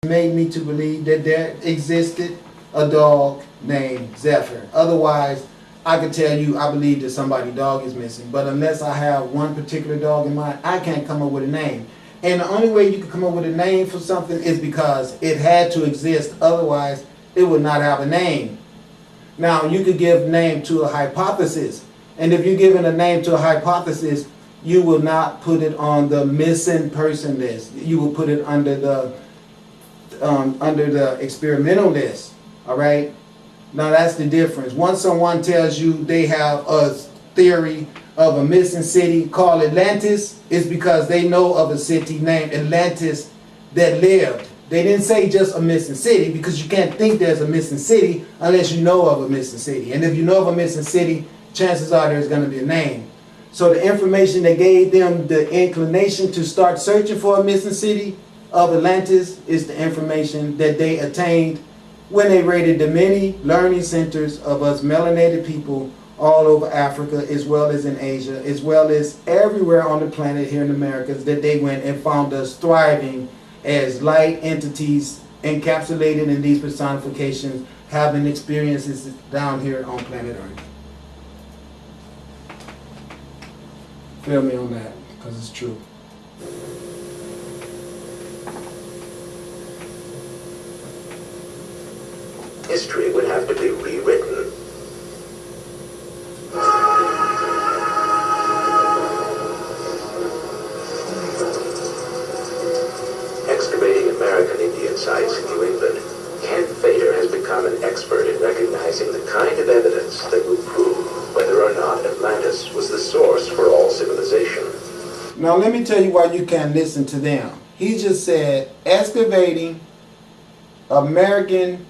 made me to believe that there existed a dog named Zephyr. Otherwise, I could tell you I believe that somebody's dog is missing. But unless I have one particular dog in mind, I can't come up with a name. And the only way you can come up with a name for something is because it had to exist. Otherwise, it would not have a name. Now, you could give name to a hypothesis. And if you're giving a name to a hypothesis, you will not put it on the missing person list. You will put it under the experimental list. All right? Now, that's the difference. Once someone tells you they have a theory of a missing city called Atlantis, it's because they know of a city named Atlantis that lived. They didn't say just a missing city, because you can't think there's a missing city unless you know of a missing city. And if you know of a missing city, chances are there's going to be a name. So the information that gave them the inclination to start searching for a missing city of Atlantis is the information that they attained when they raided the many learning centers of us melanated people all over Africa, as well as in Asia, as well as everywhere on the planet here in Americas, that they went and found us thriving as light entities encapsulated in these personifications, having experiences down here on planet Earth. Feel me on that, because it's true. History would have to be rewritten. Excavating American Indian sites in New England, Ken Fader has become an expert in recognizing the kind of evidence that will prove whether or not Atlantis was the source for all civilization. Now let me tell you why you can't listen to them. He just said, excavating American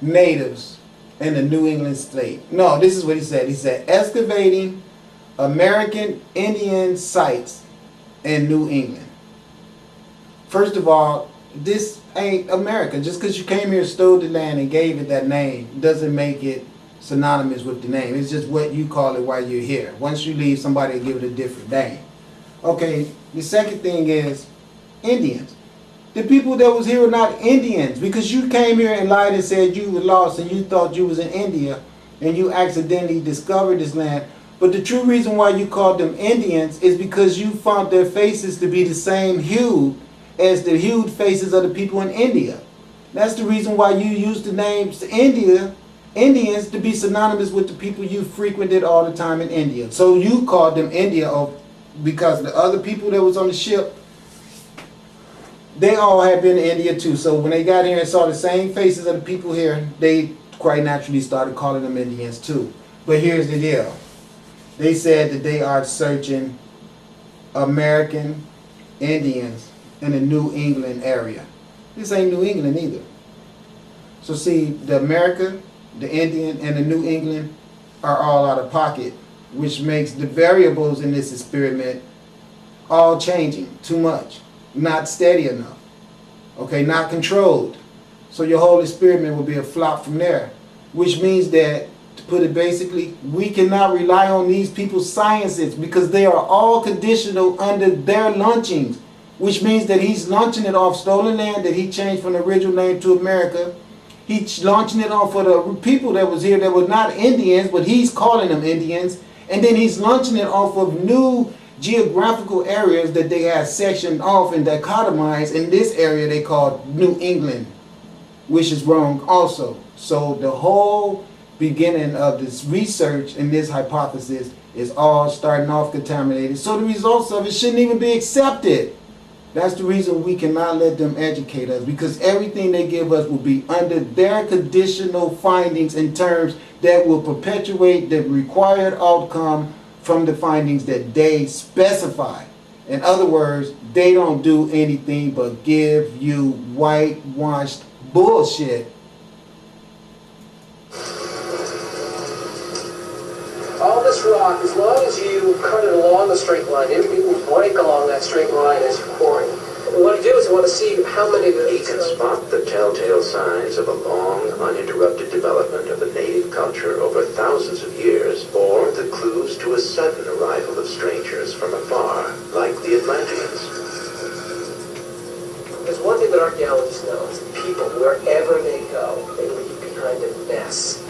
natives in the New England state. No, this is what he said. He said, excavating American Indian sites in New England. First of all, this ain't America. Just because you came here, stole the land, and gave it that name doesn't make it synonymous with the name. It's just what you call it while you're here. Once you leave, somebody will give it a different name. Okay, the second thing is Indians. The people that was here were not Indians, because you came here and lied and said you were lost and you thought you was in India and you accidentally discovered this land. But the true reason why you called them Indians is because you found their faces to be the same hue as the hued faces of the people in India. That's the reason why you used the names Indians to be synonymous with the people you frequented all the time in India. So you called them India because the other people that was on the ship, they all had been to India too. So when they got here and saw the same faces of the people here, they quite naturally started calling them Indians too. But here's the deal. They said that they are searching American Indians in the New England area. This ain't New England either. So see, the America, the Indian, and the New England are all out of pocket, which makes the variables in this experiment all changing too much. Not steady enough. Okay, not controlled. So your whole experiment will be a flop from there. Which means that, to put it basically, we cannot rely on these people's sciences because they are all conditional under their launchings. Which means that he's launching it off stolen land that he changed from the original name to America. He's launching it off for the people that was here that were not Indians, but he's calling them Indians. And then he's launching it off of new geographical areas that they had sectioned off and dichotomized. In this area they called New England, which is wrong also. So the whole beginning of this research and this hypothesis is all starting off contaminated. So the results of it shouldn't even be accepted. That's the reason we cannot let them educate us, because everything they give us will be under their conditional findings in terms that will perpetuate the required outcome from the findings that they specify. In other words, they don't do anything but give you whitewashed bullshit. All this rock, as long as you cut it along the straight line, it will break along that straight line as you're pouring. What I want to do is I want to see how many of He can spot the telltale signs of a long, uninterrupted development of a native culture over thousands of years, or the clues to a sudden arrival of strangers from afar, like the Atlanteans. thing that archaeologists know is that people, wherever they go, they leave behind a mess.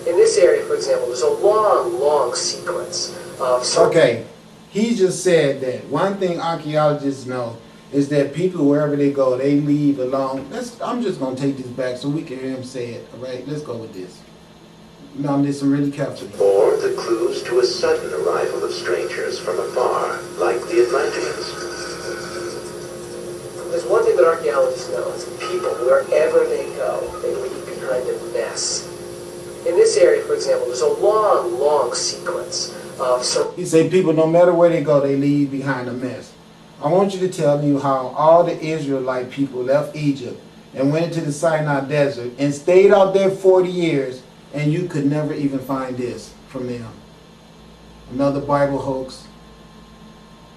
In this area, for example, there's a long, long sequence of... Okay, he just said that one thing archaeologists know is that people, wherever they go, they leave alone. I'm just going to take this back so we can hear him say it. All right, let's go with this. Now, listen really carefully. Or the clues to a sudden arrival of strangers from afar, like the Atlanteans. There's one thing that archaeologists know is that people, wherever they go, they leave behind a mess. In this area, for example, there's a long, long sequence of... He said people, no matter where they go, they leave behind a mess. I want you to tell me how all the Israelite people left Egypt and went into the Sinai desert and stayed out there 40 years, and you could never even find this from them. Another Bible hoax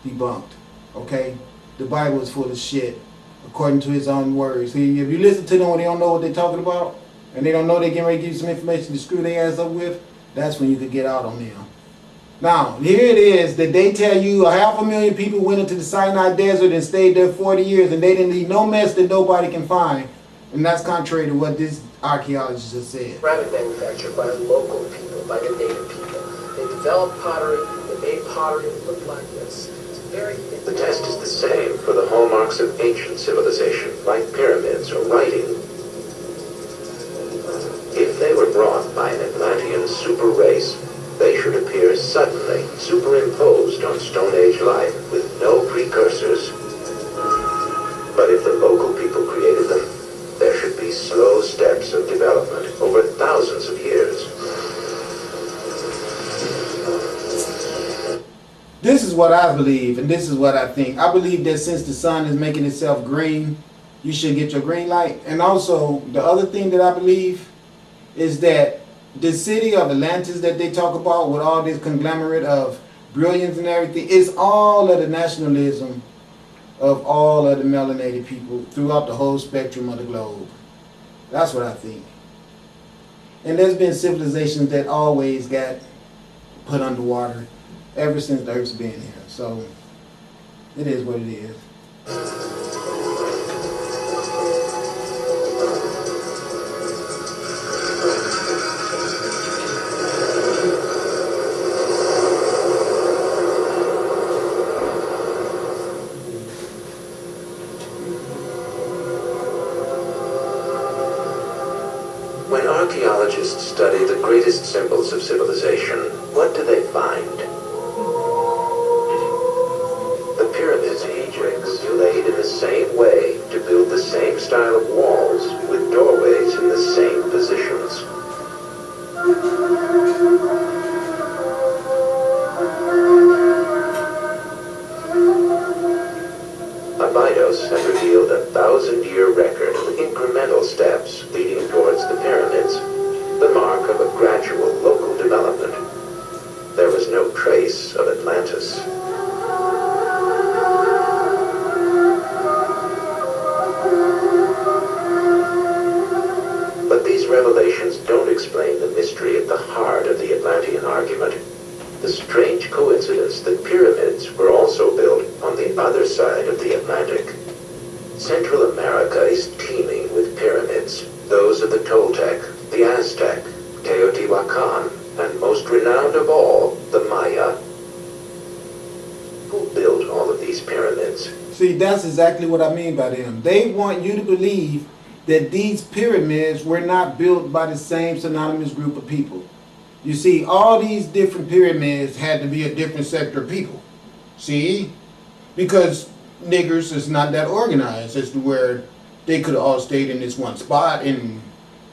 debunked. Okay? The Bible is full of shit, according to his own words. See, if you listen to them when they don't know what they're talking about, and they don't know they're getting ready to give you some information to screw their ass up with, that's when you could get out on them. Now, here it is that they tell you 500,000 people went into the Sinai desert and stayed there 40 years, and they didn't leave no mess that nobody can find. And that's contrary to what this archaeologist has said. Ceramic manufactured by local people, by the native people. They developed pottery, they made pottery that looked like this. It's very... The test is the same for the hallmarks of ancient civilization, like pyramids or writing. If they were brought by an Atlantean super race, they should appear suddenly, superimposed on Stone Age life with no precursors. But if the local people created them, there should be slow steps of development over thousands of years. This is what I believe, and this is what I think. I believe that since the sun is making itself green, you should get your green light. And also, the other thing that I believe is that the city of Atlantis that they talk about with all this conglomerate of brilliance and everything is all of the nationalism of all of the melanated people throughout the whole spectrum of the globe. That's what I think. And there's been civilizations that always got put underwater ever since the Earth's been here. So it is what it is. When archaeologists study the greatest symbols of civilization, what do they find? The pyramids of Egypt were laid in the same way to build the same style of walls with doorways in the same positions. Abydos has revealed a 1,000-year record of incremental steps leading towards the pyramids, the mark of a gradual local development. There was no trace of Atlantis. But these revelations don't explain the mystery at the heart of the Atlantean argument. The strange coincidence that pyramids were also built on the other side of the Atlantic. Central America is teeming with pyramids, those of the Toltec, the Aztec, Teotihuacan, and most renowned of all, the Maya. Who built all of these pyramids? See, that's exactly what I mean by them. They want you to believe that these pyramids were not built by the same synonymous group of people. You see, all these different pyramids had to be a different sector of people. See? Because niggers is not that organized as to where they could have all stayed in this one spot and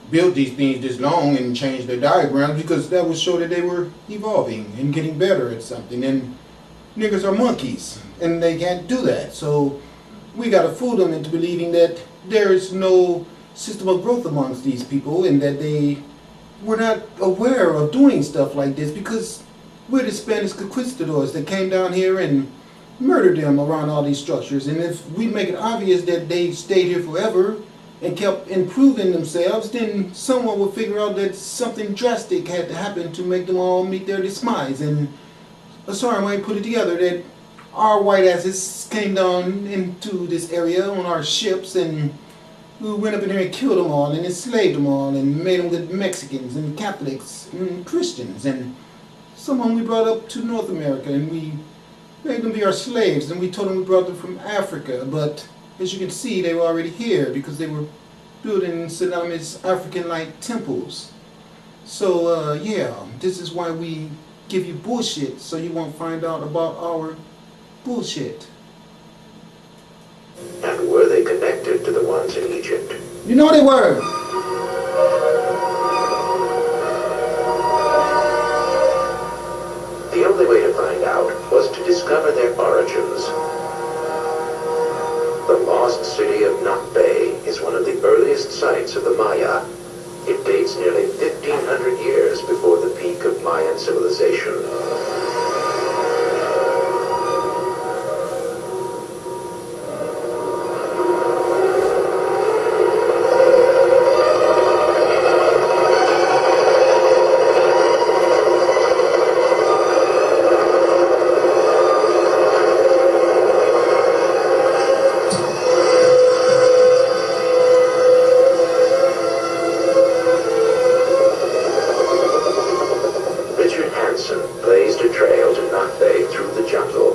built these things this long and changed their diagrams, because that would show that they were evolving and getting better at something. And niggers are monkeys, and they can't do that. So we got to fool them into believing that there is no system of growth amongst these people and that they were not aware of doing stuff like this, because we're the Spanish conquistadors that came down here and murdered them around all these structures. And if we make it obvious that they stayed here forever and kept improving themselves, then someone will figure out that something drastic had to happen to make them all meet their demise. And Asar might put it together that our white asses came down into this area on our ships, and we went up in there and killed them all and enslaved them all and made them good Mexicans and Catholics and Christians, and some of them we brought up to North America and we made them be our slaves, and we told them we brought them from Africa, but as you can see they were already here because they were building Saddam's African-like temples. So yeah, this is why we give you bullshit, so you won't find out about our bullshit. And were they connected to the ones in Egypt? You know they were. The only way to find out was to discover their origins. The lost city of Nakbe is one of the earliest sites of the Maya. It dates nearly 1,500 years before the peak of Mayan civilization. Blazed a trail to Nakbe through the jungle.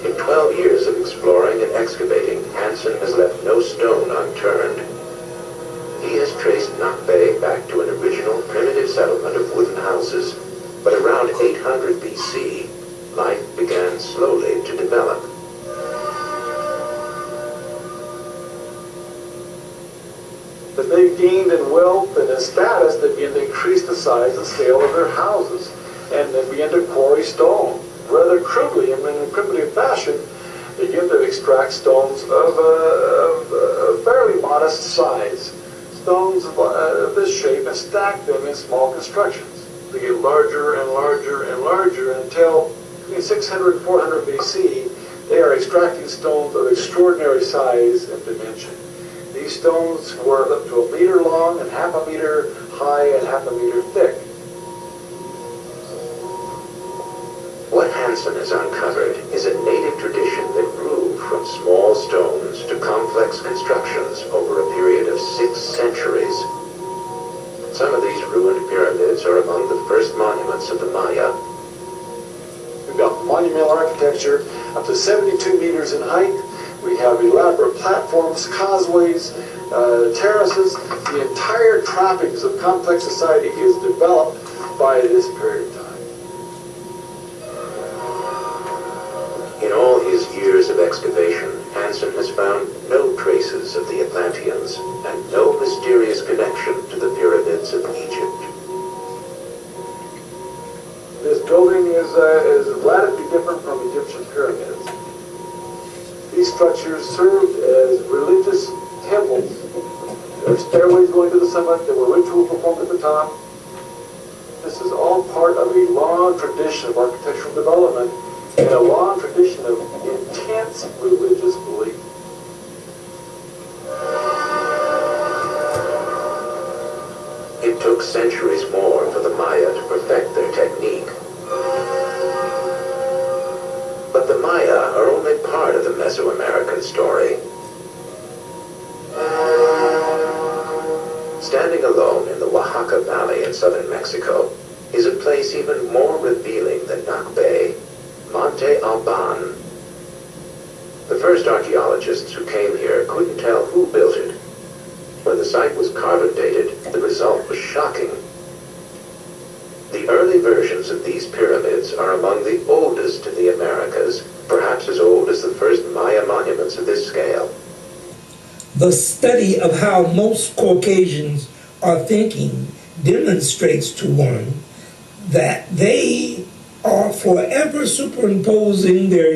In 12 years of exploring and excavating, Hansen has left no stone unturned. He has traced Nakbe back to an original primitive settlement of wooden houses, but around 800 BC, life began slowly to develop. As they gained in wealth and in status, they began to increase the size and scale of their houses, and they began to quarry stone. Rather crudely and in a primitive fashion, they began to extract stones of a fairly modest size, stones of this shape, and stack them in small constructions. They get larger and larger and larger until between 600 and 400 BC, they are extracting stones of extraordinary size and dimension. These stones were up to 1 meter long and half a meter high and half a meter thick. What Hansen has uncovered is a native tradition that grew from small stones to complex constructions over a period of 6 centuries. Some of these ruined pyramids are among the first monuments of the Maya. We've got monumental architecture up to 72 meters in height. We have elaborate platforms, causeways, terraces. The entire trappings of complex society is developed by this period of time. In all his years of excavation, Hansen has found no traces of the Atlanteans and no mysterious connection to the pyramids of Egypt. This building is radically different from Egyptian pyramids. These structures served as religious temples. There are stairways going to the summit. There were rituals performed at the top. This is all part of a long tradition of architectural development and a long tradition of intense religious belief. It took centuries more for the Maya to perfect their technique. But the Maya are only part of the Mesoamerican story. Standing alone in the Oaxaca Valley in southern Mexico is a place even more revealing than Nakbe, Monte Alban. The first archaeologists who came here couldn't tell who built it. When the site was carbon dated, the result was shocking. The early versions of these pyramids are among the oldest in the Americas, perhaps as old as the first Maya monuments of this scale. The study of how most Caucasians are thinking demonstrates to one that they are forever superimposing their